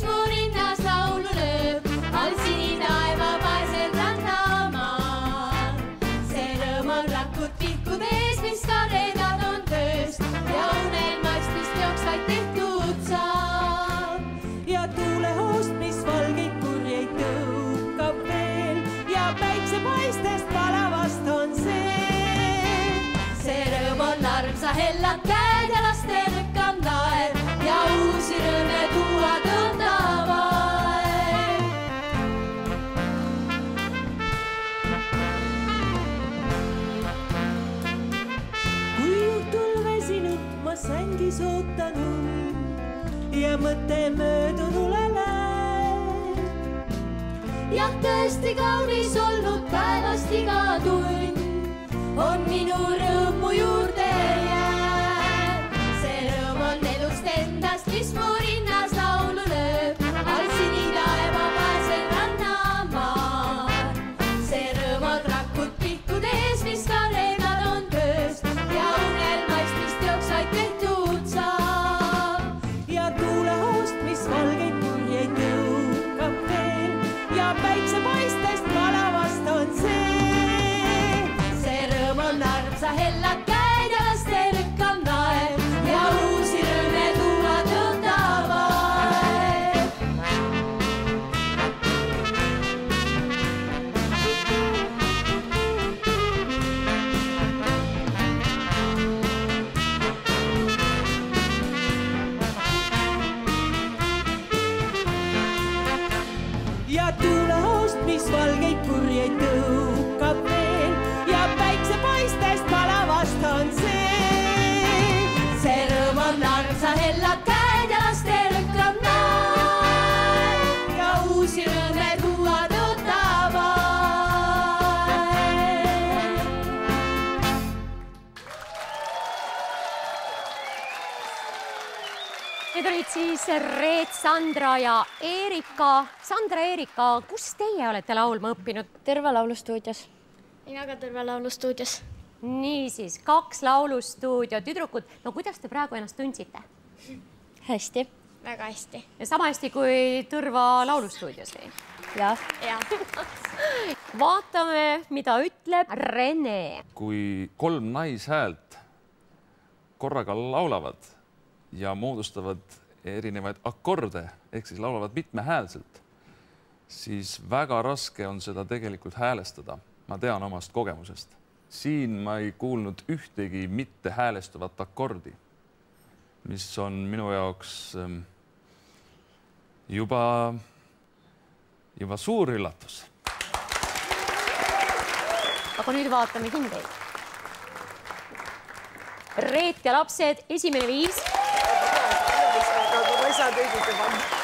mis mu rinnas laulu lööb, all sinitaeva paesel rannamaal. See rõõm on rakud pihkud ees, mis karedad on tööst ja unelmast, mis jooksvaid tehtud saab. Ja tuulehoost, mis valgeid purjeid tõukab veel ja päiksepaistest palavast on see. See rõõm on armsa hellad käed ja laste rõkkam naer ja uusi rõõme tuua tõndav aeg. Kui õhtul väsinud ma sängis ootanun ja mõte möödunule läheb. Jah, tõesti kaunis olnud päevast iga tund on minu rõõmu juurde jääb. See rõõm on elust endast, mis mu rinnas laulu lööb, all sinitaeva paesel rannamaal. See rõõm on rakud pihkud ees, mis karedad on tööst ja unelmast, mis jooksvaid tehtud saab. Ja tuulehoost, mis valgeid purjeid tõukab veel ja päiksepaistest palavast on see. Armsa hellad käed ja laste rõkkam naer ja uusi rõõme tuua tõndav aeg. Ja tuulehoost, mis valgeid purjeid tõukab veel ja päiksepaistest palavast on see. See rõõm on armsa hellad käed ja laste rõkkam naer ja uusi rõõme tuua tõndav aeg. Need olid siis Reet, Sandra ja Eerika. Sandra, Eerika, kus teie olete laulma õppinud? Tõrva laulustuudios. Mina ka Tõrva laulustuudios. Niisiis, 2 laulustuudio tüdrukut. No kuidas te praegu ennast tundsite? Hästi. Väga hästi. Ja sama hästi kui Tõrva laulustuudios või? Jah. Vaatame, mida ütleb Rene. Kui 3 naishäält korraga laulavad ja moodustavad erinevaid akorde, ehk siis laulavad mitmehäälselt, siis väga raske on seda tegelikult häälestada. Ma tean omast kogemusest. Siin ma ei kuulnud ühtegi mitte häälestuvat akordi, mis on minu jaoks juba suur üllatus. Aga nüüd vaatame hindeid. Reet ja lapsed, esimene 5. Ma ei saa teisite panna.